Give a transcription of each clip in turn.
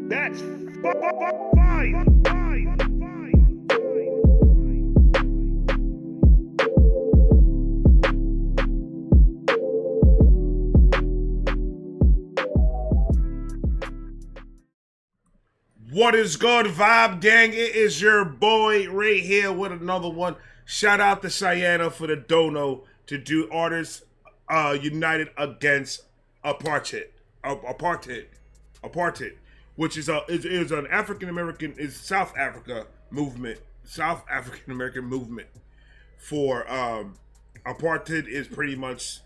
That's fine. What is good, Vibe Gang? It is your boy right here with another one. Shout out to Cheyenne for the dono to do Artists United Against Apartheid. Apartheid, which is an African American, is South African American movement for apartheid. Is pretty much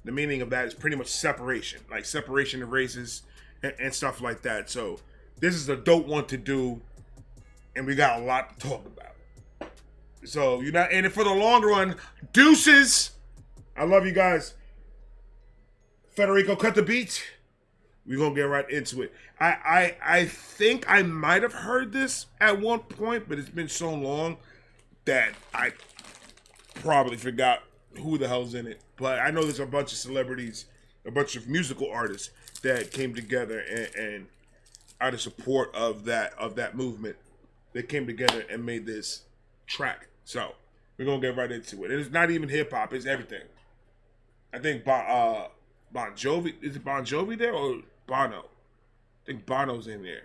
the meaning of that is pretty much separation, like separation of races and stuff like that. So this is a dope one to do, and we got a lot to talk about. So you're not in it for the long run. Deuces. I love you guys. Federico, cut the beat. We're gonna get right into it. I think I might have heard this at one point, but it's been so long that I probably forgot who the hell's in it. But I know there's a bunch of celebrities, a bunch of musical artists that came together and out of support of that movement, they came together and made this track. So we're gonna get right into it. And it's not even hip hop; it's everything. I think Bon Jovi, is it Bon Jovi there or Bono? I think Bono's in there.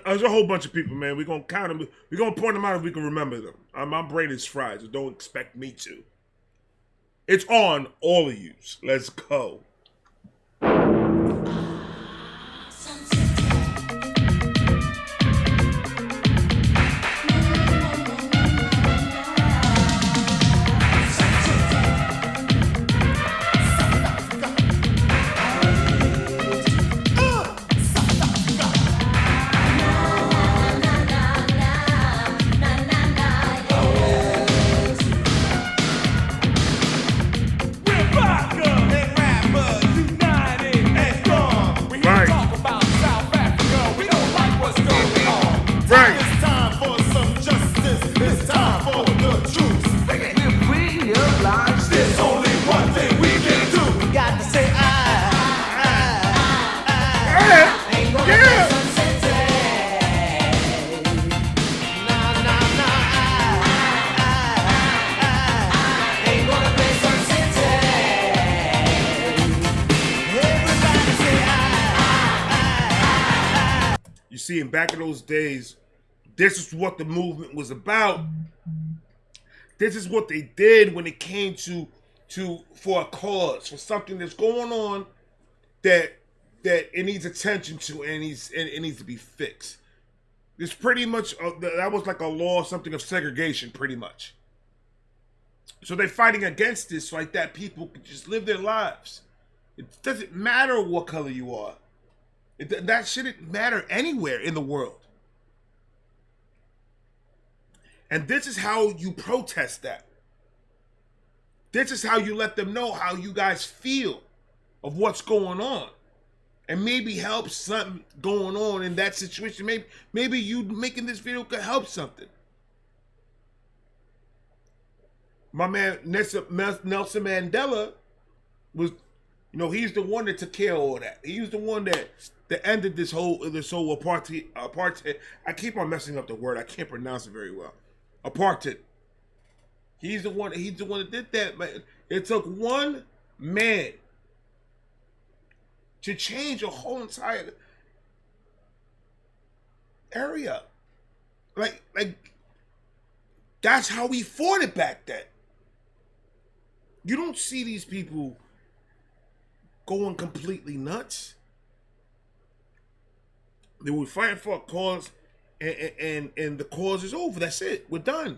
There's a whole bunch of people, man. We're gonna count them. We're gonna point them out if we can remember them. My brain is fried, so don't expect me to. It's on all of you. Let's go. See, and back in those days, this is what the movement was about. This is what they did when it came to for a cause, for something that's going on that it needs attention to and it needs to be fixed. It's pretty much that was like a law, something of segregation, pretty much. So they're fighting against this, like that people can just live their lives. It doesn't matter what color you are. That shouldn't matter anywhere in the world. And this is how you protest that. This is how you let them know how you guys feel of what's going on. And maybe help something going on in that situation. Maybe you making this video could help something. My man Nelson Mandela was, he's the one that took care of all that. He was the one that ended this whole apartheid. I keep on messing up the word. I can't pronounce it very well. Apartheid. He's the one that did that, man. It took one man to change a whole entire area. Like that's how we fought it back then. You don't see these people going completely nuts. They were fighting for a cause, and the cause is over. That's it. We're done.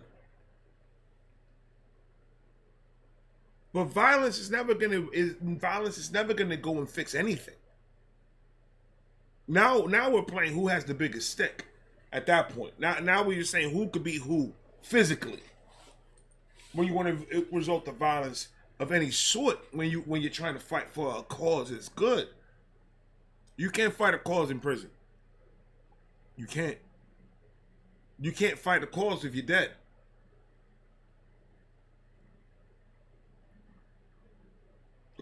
But violence is never gonna go and fix anything. Now we're playing who has the biggest stick. At that point, now we're just saying who could be who physically. When you want to result to violence of any sort, when you're trying to fight for a cause, it's good. You can't fight a cause in prison. You can't. You can't fight a cause if you're dead.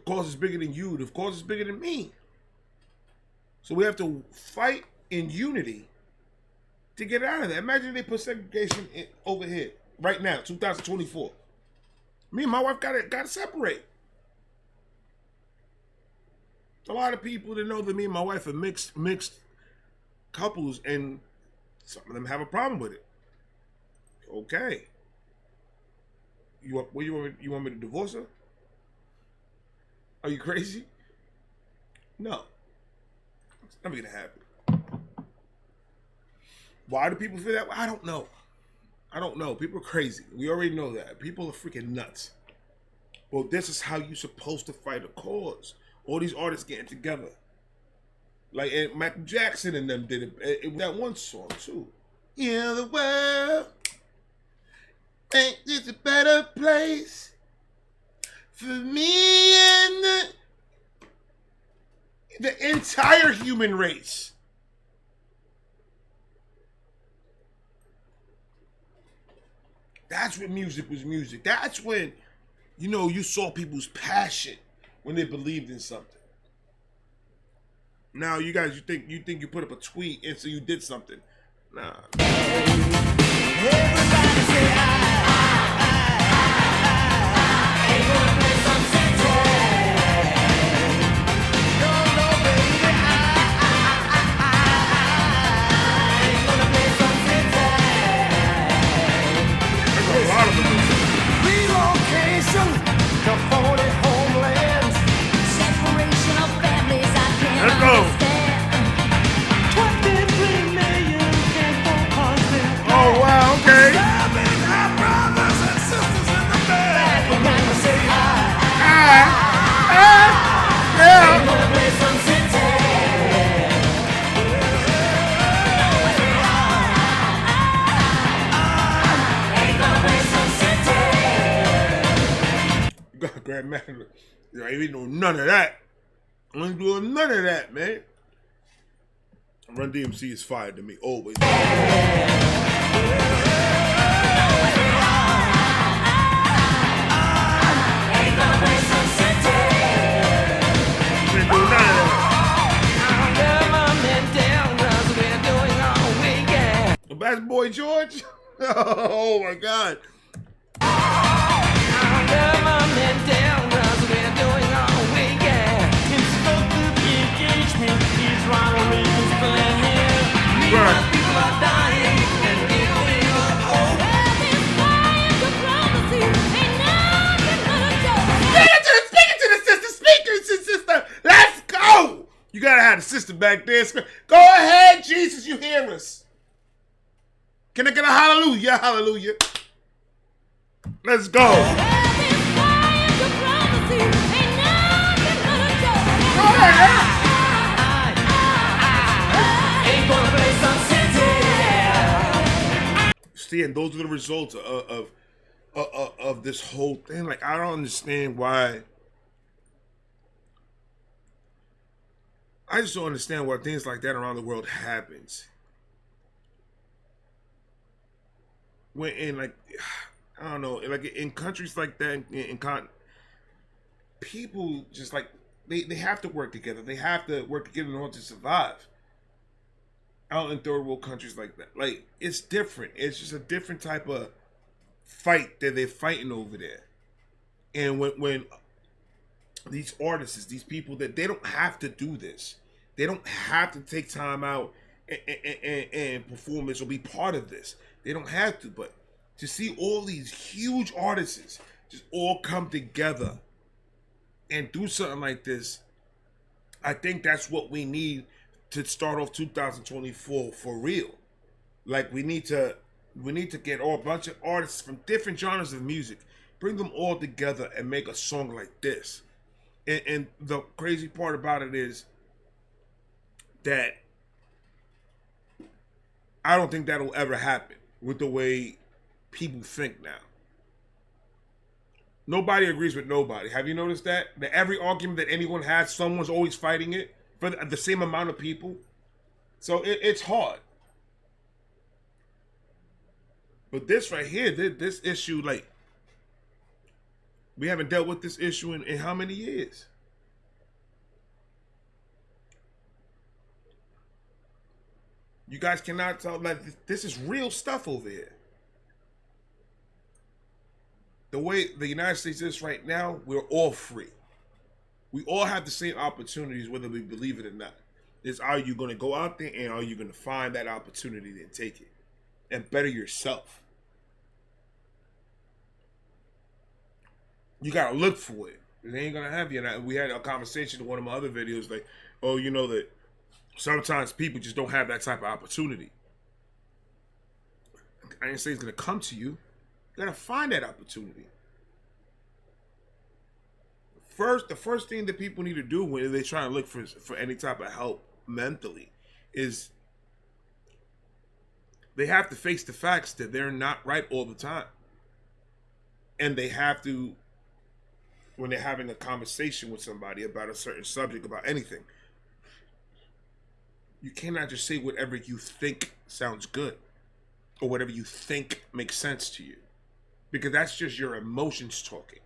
The cause is bigger than you. The cause is bigger than me. So we have to fight in unity to get out of that. Imagine they put segregation over here right now, 2024. Me and my wife gotta separate. A lot of people that know that me and my wife are mixed couples, and some of them have a problem with it. Okay. You want me to divorce her? Are you crazy? No. It's never gonna happen. Why do people feel that way? I don't know. People are crazy. We already know that. People are freaking nuts. Well, this is how you're supposed to fight a cause. All these artists getting together. Like, and Michael Jackson and them did it that one song too. In the world, ain't this a better place for me and the entire human race? That's when music was music. That's when, you saw people's passion when they believed in something. Now, you guys, you think you put up a tweet and so you did something. Nah. Everybody say ain't gonna play some city. No, baby, ain't gonna play some city. There's a lot of them. Relocation to 40 homelands. Separation of families I can't understand. Oh, wow, okay. Our brothers and sisters in the band. Say hi. Yeah. Ain't gonna play some city. Ain't gonna play some city. You got grandmaster. I ain't doing none of that. I ain't doing none of that, man. Run DMC is fire to me, always. The best boy George? Oh my God. Right. People are dying and people are Speaking to the sister. Let's go. You gotta have the sister back there. Go ahead, Jesus, you hear us. Can I get a hallelujah? Hallelujah. Let's go. Go ahead. See, and those are the results of this whole thing. Like, I don't understand why. I just don't understand why things like that around the world happens. When in like, I don't know, like in countries like that, people just like they have to work together. They have to work together in order to survive. Out in third world countries like that, like it's different. It's just a different type of fight that they're fighting over there. And when these artists, these people, that they don't have to do this, they don't have to take time out and perform this or be part of this. They don't have to, but to see all these huge artists just all come together and do something like this, I think that's what we need to start off 2024 for real. Like we need to get a bunch of artists from different genres of music, bring them all together and make a song like this. And the crazy part about it is that I don't think that'll ever happen with the way people think now. Nobody agrees with nobody. Have you noticed that? That every argument that anyone has, someone's always fighting it for the same amount of people. So it's hard. But this right here, this issue, like, we haven't dealt with this issue in how many years? You guys cannot tell that this is real stuff over here. The way the United States is right now, we're all free. We all have the same opportunities, whether we believe it or not. Is are you going to go out there and are you going to find that opportunity and take it and better yourself? You got to look for it. It ain't going to have you. And we had a conversation in one of my other videos like, oh, you know that sometimes people just don't have that type of opportunity. I didn't say it's going to come to you. You got to find that opportunity. The first thing that people need to do when they try to look for any type of help mentally is they have to face the facts that they're not right all the time. And they have to, when they're having a conversation with somebody about a certain subject, about anything, you cannot just say whatever you think sounds good or whatever you think makes sense to you, because that's just your emotions talking.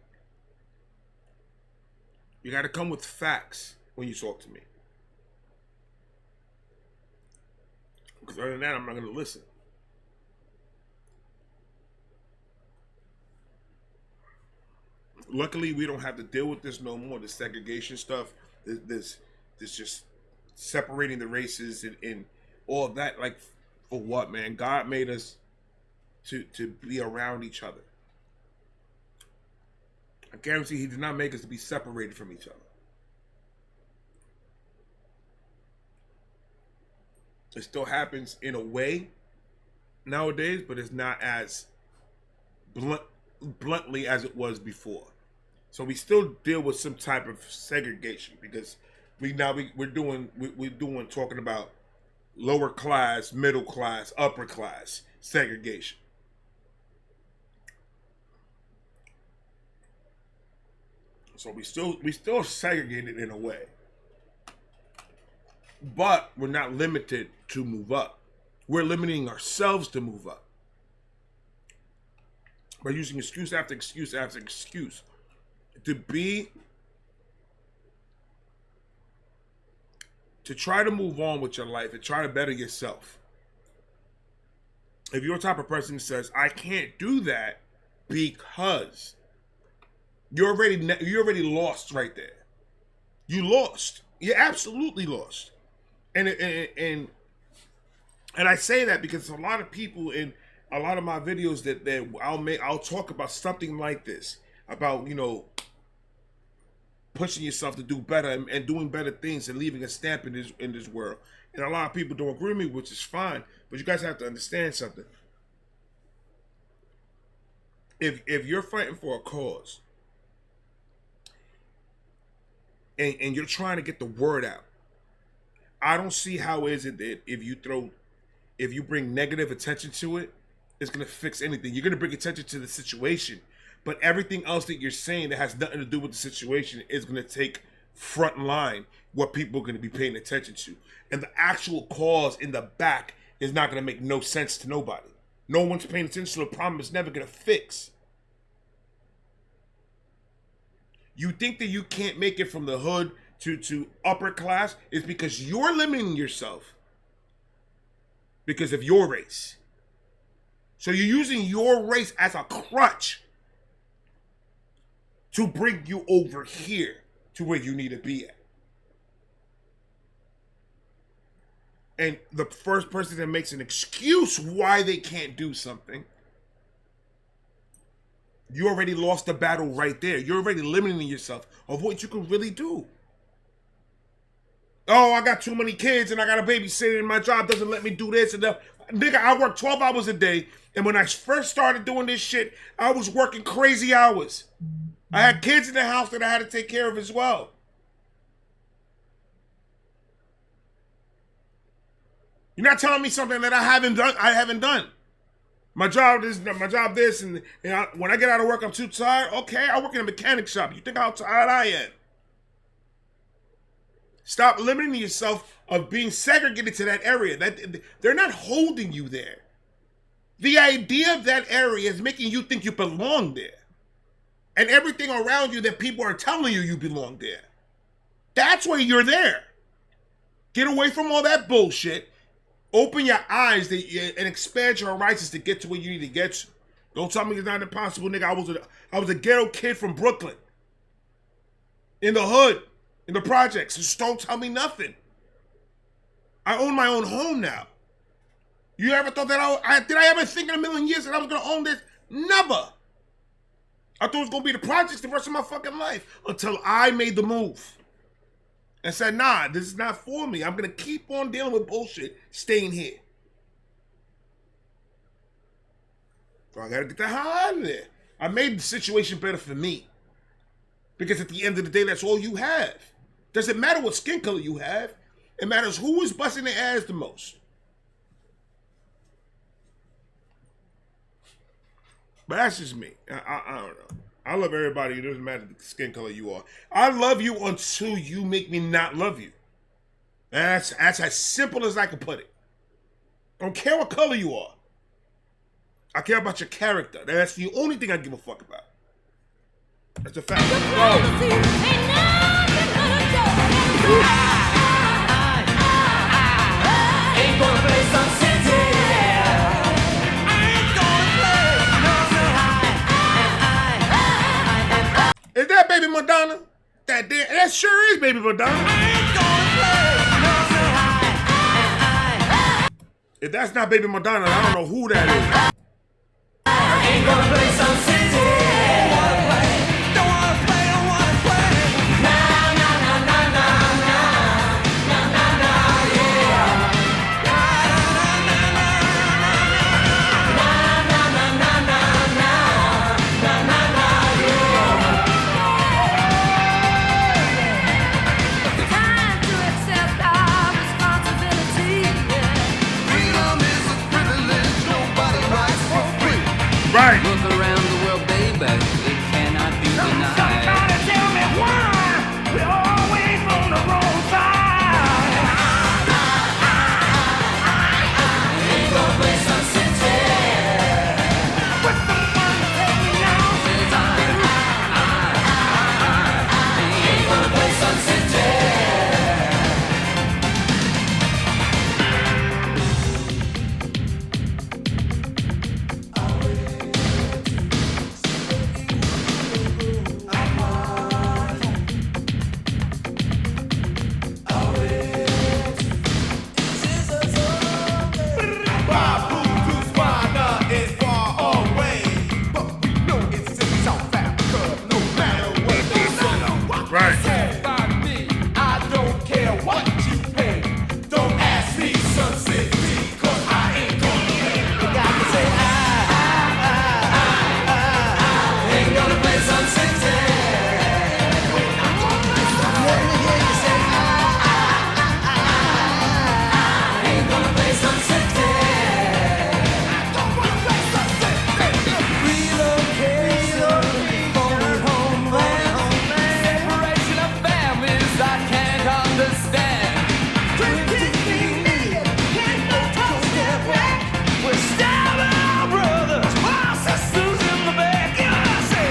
You got to come with facts when you talk to me. Because other than that, I'm not going to listen. Luckily, we don't have to deal with this no more. The segregation stuff, this just separating the races and all that. Like, for what, man? God made us to be around each other. I guarantee he did not make us to be separated from each other. It still happens in a way nowadays, but it's not as bluntly as it was before. So we still deal with some type of segregation because we're talking about lower class, middle class, upper class segregation. So we still segregated in a way. But we're not limited to move up. We're limiting ourselves to move up. By using excuse after excuse after excuse. To try to move on with your life and try to better yourself. If you're the type of person that says, I can't do that because you're already lost right there. You lost. You're absolutely lost. And I say that because a lot of people in a lot of my videos that I'll talk about something like this, about, you know, pushing yourself to do better and doing better things and leaving a stamp in this world. And a lot of people don't agree with me, which is fine. But you guys have to understand something. If you're fighting for a cause and you're trying to get the word out, I don't see how is it that if you bring negative attention to it, it's going to fix anything. You're going to bring attention to the situation, but everything else that you're saying that has nothing to do with the situation is going to take front line what people are going to be paying attention to. And the actual cause in the back is not going to make no sense to nobody. No one's paying attention to the problem. It's never going to fix. You think that you can't make it from the hood to upper class is because you're limiting yourself because of your race. So you're using your race as a crutch to bring you over here to where you need to be at. And the first person that makes an excuse why they can't do something, you already lost the battle right there. You're already limiting yourself of what you can really do. Oh, I got too many kids and I got a babysitter and my job doesn't let me do this and that. Nigga, I work 12 hours a day. And when I first started doing this shit, I was working crazy hours. I had kids in the house that I had to take care of as well. You're not telling me something that I haven't done. My job this, and when I get out of work, I'm too tired. Okay, I work in a mechanic shop. You think how tired I am? Stop limiting yourself of being segregated to that area. That they're not holding you there. The idea of that area is making you think you belong there. And everything around you that people are telling you belong there. That's why you're there. Get away from all that bullshit. Open your eyes and expand your horizons to get to where you need to get to. Don't tell me it's not impossible, nigga. I was a ghetto kid from Brooklyn. In the hood. In the projects. Just don't tell me nothing. I own my own home now. You ever thought that did I ever think in a million years that I was gonna own this? Never. I thought it was gonna be the projects the rest of my fucking life until I made the move and said, nah, this is not for me. I'm gonna keep on dealing with bullshit, staying here. So I gotta get the hell out of there. I made the situation better for me. Because at the end of the day, that's all you have. Doesn't matter what skin color you have. It matters who is busting their ass the most. But that's just me. I don't know. I love everybody. It doesn't matter the skin color you are. I love you until you make me not love you. That's as simple as I can put it. I don't care what color you are. I care about your character. That's the only thing I give a fuck about. That's a fact. Ain't gonna play some city. Is that Baby Madonna? That sure is Baby Madonna. If that's not Baby Madonna, I don't know who that is. Ain't gonna play some city. Don't wanna play, don't wanna play. Nah, nah, nah, nah, nah, nah. Nah, nah, nah, yeah. Nah, nah, nah, nah, nah. Nah, nah, nah, nah, nah. Nah, nah, nah, yeah. Time to accept our responsibility. Freedom is a privilege nobody writes for free. Right. Look around the world, baby, it cannot be denied. Somebody tell me why we're always on the wrong side. Ain't gonna play some city. What's the fun to take me now? Ain't gonna play some city. Right. I don't care what you pay. Don't ask me, Sun City, 'cause I ain't gonna pay. You got to say, ain't gonna play Sun City. Let me hear you say, ain't gonna play Sun City. Don't wanna play Sun City. Relocation, phone homeland. Separation of families I can't understand. We're stabbing our brothers, our sisters in the back. You know, I say,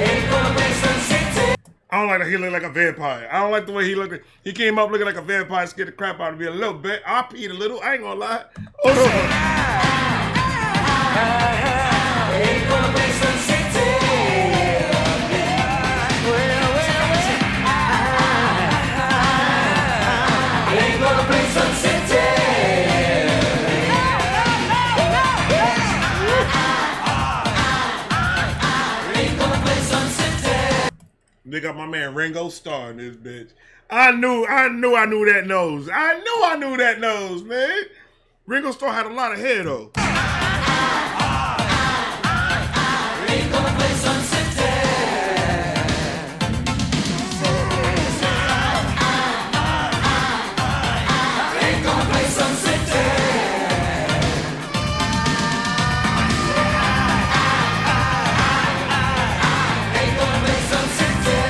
ain't gonna play Sun City. I don't like that he look like a vampire. I don't like the way he looked. He came up looking like a vampire, scared the crap out of me a little bit. I peed a little. I ain't gonna lie. Hold on. Ain't gonna play Sun City. Ain't gonna play Sun City. Ain't gonna play Sun City. They got my man Ringo Starr in this bitch. I knew that nose. I knew that nose, man. Ringo Starr had a lot of hair though. Ain't gonna play Sun City. Ain't gonna play Sun City. Ain't gonna play Sun City.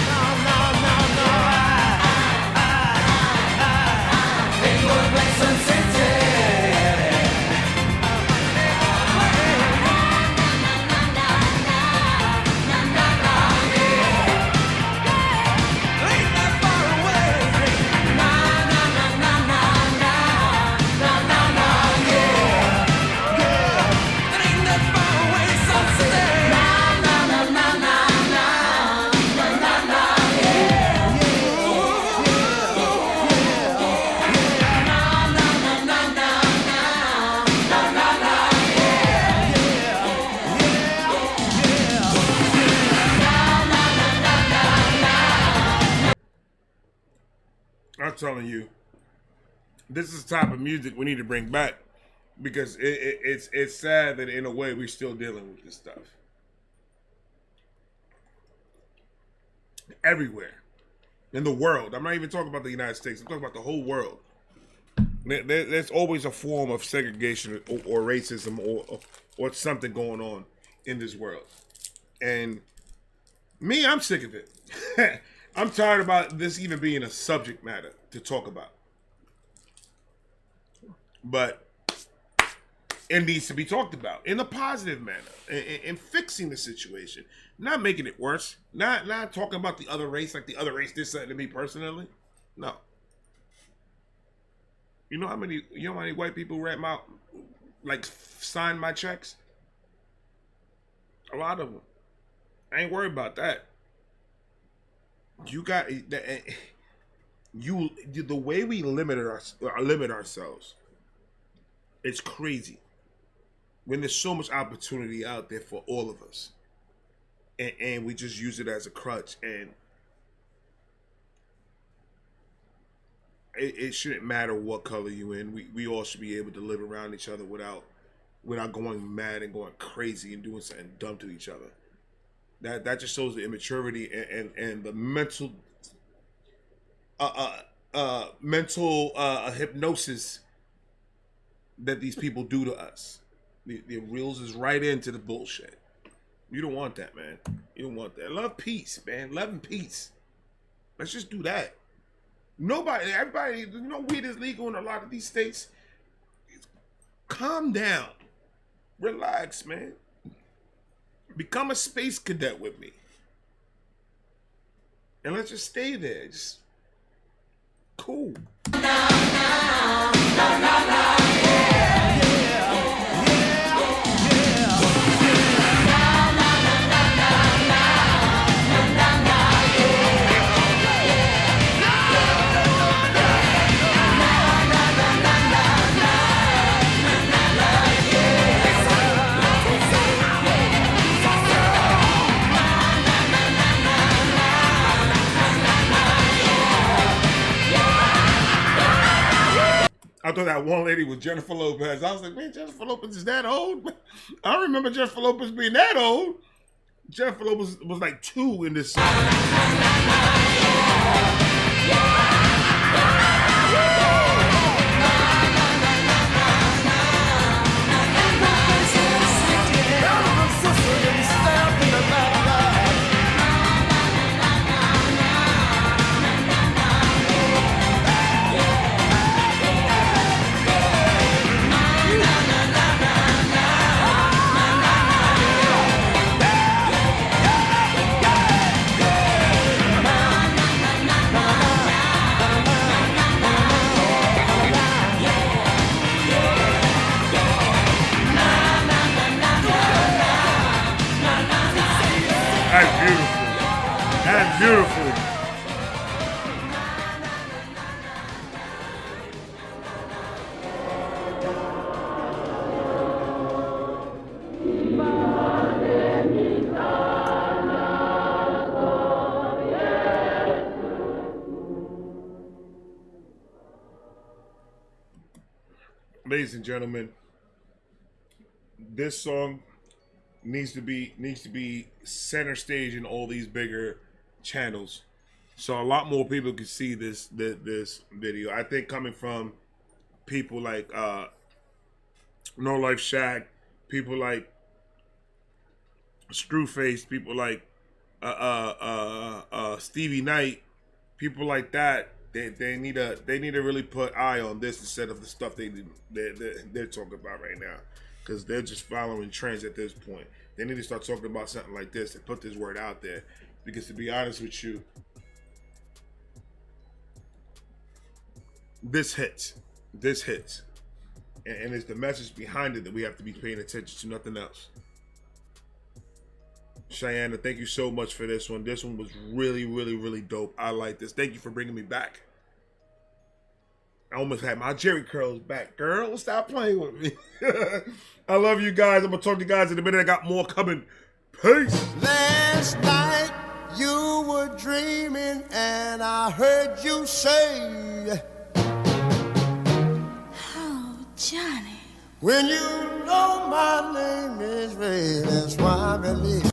No, no, no, no. Ain't gonna play Sun City. I'm telling you, this is the type of music we need to bring back because it's sad that in a way we're still dealing with this stuff everywhere in the world. I'm not even talking about the United States. I'm talking about the whole world. There's always a form of segregation or racism or something going on in this world. And me, I'm sick of it. I'm tired about this even being a subject matter to talk about. But it needs to be talked about in a positive manner and fixing the situation, not making it worse. Not talking about the other race like the other race did something to me personally. No. You know how many white people sign my checks? A lot of them. I ain't worried about that. You got the way we limit ourselves. It's crazy. When there's so much opportunity out there for all of us, and we just use it as a crutch, and it shouldn't matter what color you in. We all should be able to live around each other without going mad and going crazy and doing something dumb to each other. That just shows the immaturity and the mental hypnosis that these people do to us. It reels us right into the bullshit. You don't want that, man. You don't want that. Love peace, man. Love and peace. Let's just do that. Everybody, weed is legal in a lot of these states. Calm down. Relax, man. Become a space cadet with me. And let's just stay there. Just cool. I thought that one lady was Jennifer Lopez. I was like, man, Jennifer Lopez is that old? I don't remember Jennifer Lopez being that old. Jennifer Lopez was like 2 in this song. That's beautiful. Ladies and gentlemen, this song needs to be center stage in all these bigger channels, so a lot more people can see this video. I think coming from people like No Life Shaq, people like Screwface, people like Stevie Knight, people like that, they need to really put eye on this instead of the stuff they're talking about right now, because they're just following trends at this point. They need to start talking about something like this and put this word out there. Because to be honest with you, this hits. And it's the message behind it that we have to be paying attention to, nothing else. Cheyenne, thank you so much for this one. This one was really, really, really dope. I like this. Thank you for bringing me back. I almost had my Jerry curls back. Girl, stop playing with me. I love you guys. I'm going to talk to you guys in a minute. I got more coming. Peace. Last night you were dreaming and I heard you say, Oh, Johnny. when you know my name is Ray, that's why I believe.